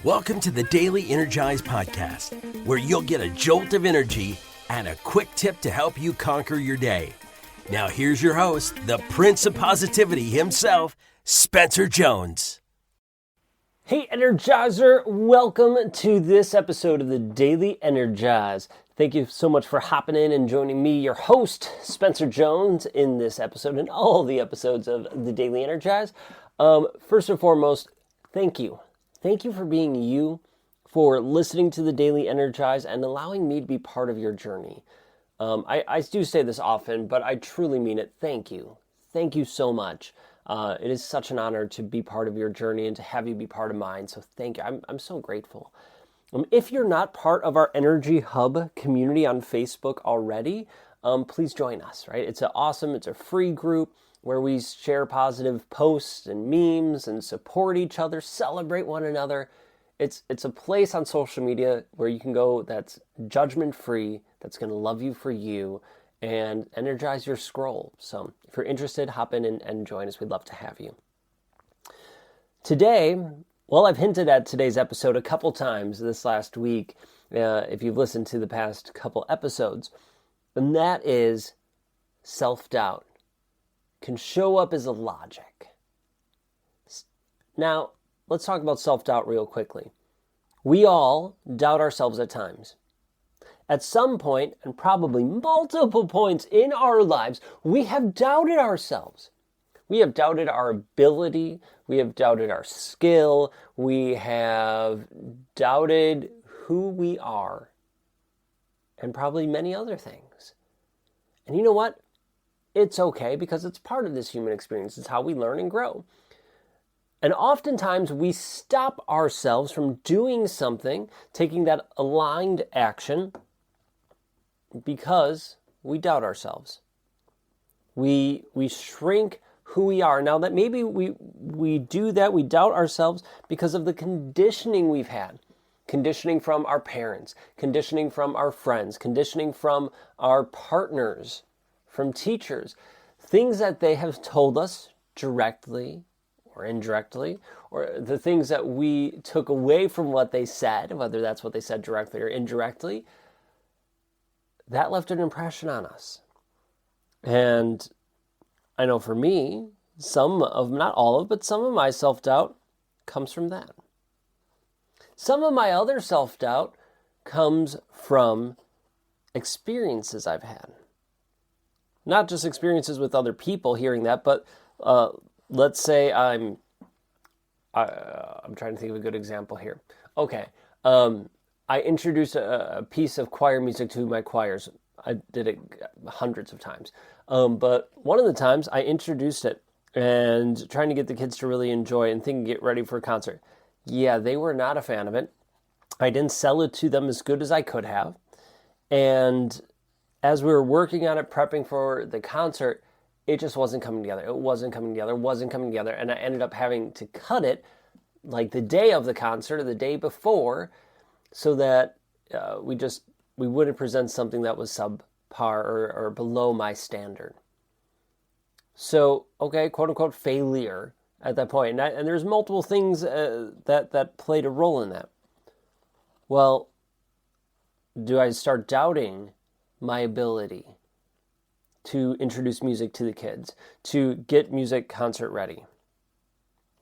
Welcome to the Daily Energize podcast, where you'll get a jolt of energy and a quick tip to help you conquer your day. Now here's your host, the Prince of Positivity himself, Spencer Jones. Hey Energizer, welcome to this episode of the Daily Energize. Thank you so much for hopping in and joining me, your host, Spencer Jones, in this episode and all the episodes of the Daily Energize. First and foremost, thank you. Thank you for being you, for listening to the Daily Energize and allowing me to be part of your journey. I do say this often, but I truly mean it. Thank you. Thank you so much. It is such an honor to be part of your journey and to have you be part of mine. So thank you. I'm so grateful. If you're not part of our Energy Hub community on Facebook already, please join us, right? It's a free group where we share positive posts and memes and support each other, celebrate one another. It's a place on social media where you can go that's judgment-free, that's going to love you for you, and energize your scroll. So if you're interested, hop in and join us. We'd love to have you. Today, well, I've hinted at today's episode a couple times this last week, if you've listened to the past couple episodes, and that is self-doubt. Can show up as a logic. Now, let's talk about self-doubt real quickly. We all doubt ourselves at times. At some point, and probably multiple points in our lives, we have doubted ourselves. We have doubted our ability. We have doubted our skill. We have doubted who we are. And probably many other things. And you know what? It's okay because it's part of this human experience. It's how we learn and grow. And oftentimes we stop ourselves from doing something, taking that aligned action, because we doubt ourselves. We shrink who we are. Now that maybe we do that, we doubt ourselves because of the conditioning we've had. Conditioning from our parents, conditioning from our friends, conditioning from our partners, from teachers, things that they have told us directly or indirectly, or the things that we took away from what they said, whether that's what they said directly or indirectly, that left an impression on us. And I know for me, not all of, but some of my self-doubt comes from that. Some of my other self-doubt comes from experiences I've had. Not just experiences with other people hearing that, but let's say I'm trying to think of a good example here. Okay, I introduced a piece of choir music to my choirs. I did it hundreds of times. But one of the times I introduced it and trying to get the kids to really enjoy and get ready for a concert. Yeah, they were not a fan of it. I didn't sell it to them as good as I could have. And as we were working on it, prepping for the concert, it just wasn't coming together. It wasn't coming together. And I ended up having to cut it like the day of the concert or the day before so that we wouldn't present something that was subpar or below my standard. So, okay, quote unquote failure at that point. And there's multiple things that played a role in that. Well, do I start doubting my ability to introduce music to the kids, to get music concert ready?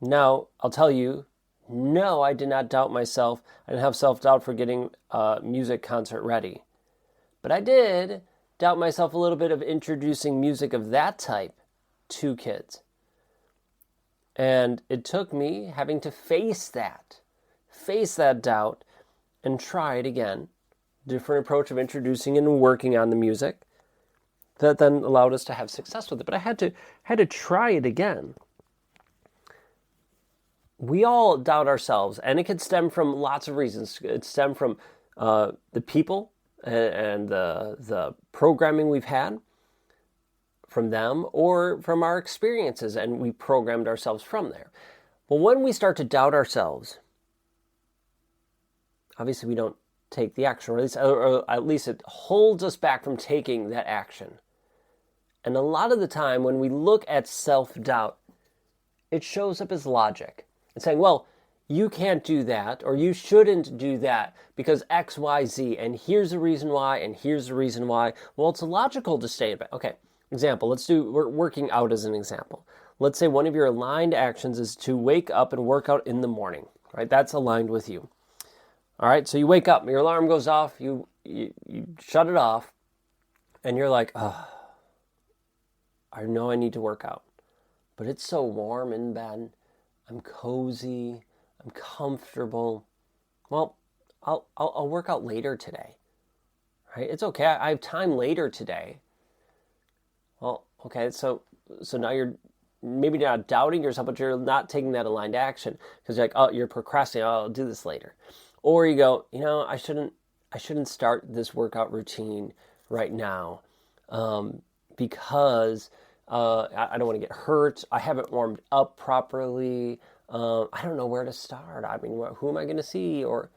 Now, I'll tell you, no, I did not doubt myself. I didn't have self-doubt for getting music concert ready. But I did doubt myself a little bit of introducing music of that type to kids. And it took me having to face that doubt and try it again. Different approach of introducing and working on the music that then allowed us to have success with it. But I had to try it again. We all doubt ourselves, and it could stem from lots of reasons. It stem from the people and the programming we've had from them, or from our experiences, and we programmed ourselves from there. But when we start to doubt ourselves, obviously we don't take the action, or at least it holds us back from taking that action. And a lot of the time when we look at self-doubt, it shows up as logic. It's saying, well, you can't do that, or you shouldn't do that because X, Y, Z, and here's the reason why, and here's the reason why. Well, it's logical to stay in bed. Okay, example, we're working out as an example. Let's say one of your aligned actions is to wake up and work out in the morning, right? That's aligned with you. All right, so you wake up, your alarm goes off, you shut it off, and you're like, oh, I know I need to work out, but it's so warm in bed. I'm cozy, I'm comfortable. Well, I'll work out later today, right? It's okay, I have time later today. Well, okay, so now you're maybe not doubting yourself, but you're not taking that aligned action because you're like, oh, you're procrastinating. Oh, I'll do this later. Or you go, I shouldn't start this workout routine right now because I don't want to get hurt. I haven't warmed up properly. I don't know where to start. I mean, who am I going to see? Or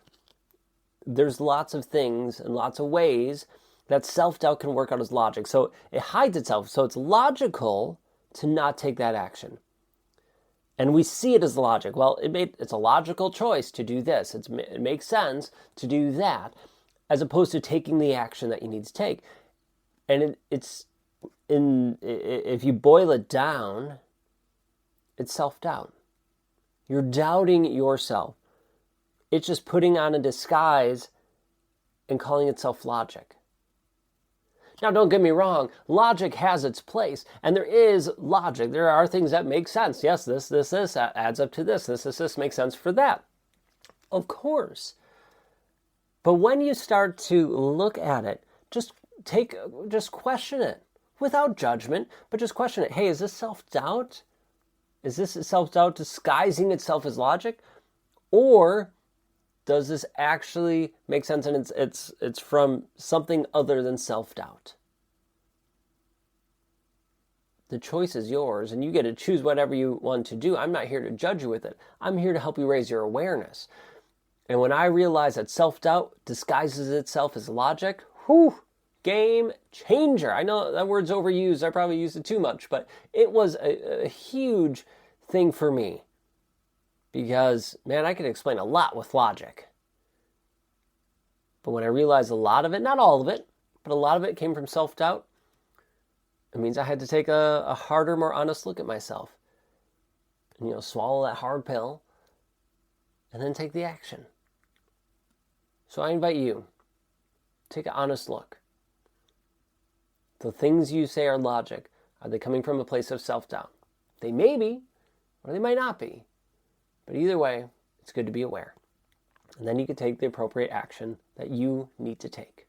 there's lots of things and lots of ways that self-doubt can work out as logic. So it hides itself. So it's logical to not take that action. And we see it as logic. Well, it's a logical choice to do this. It makes sense to do that, as opposed to taking the action that you need to take. And if you boil it down, it's self-doubt. You're doubting yourself. It's just putting on a disguise and calling itself logic. Now, don't get me wrong, logic has its place, and there is logic. There are things that make sense. Yes, this adds up to this. This makes sense for that. Of course. But when you start to look at it, just question it without judgment, but just question it. Hey, is this self-doubt? Is this self-doubt disguising itself as logic? Or does this actually make sense and it's from something other than self-doubt? The choice is yours, and you get to choose whatever you want to do. I'm not here to judge you with it. I'm here to help you raise your awareness. And when I realize that self-doubt disguises itself as logic, game changer. I know that word's overused. I probably used it too much, but it was a huge thing for me. Because, man, I could explain a lot with logic. But when I realized a lot of it, not all of it, but a lot of it came from self-doubt, it means I had to take a harder, more honest look at myself. And, swallow that hard pill and then take the action. So I invite you, take an honest look. The things you say are logic. Are they coming from a place of self-doubt? They may be, or they might not be. But either way, it's good to be aware. And then you can take the appropriate action that you need to take.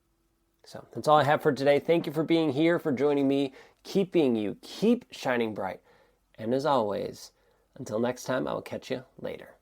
So that's all I have for today. Thank you for being here, for joining me, keep shining bright. And as always, until next time, I will catch you later.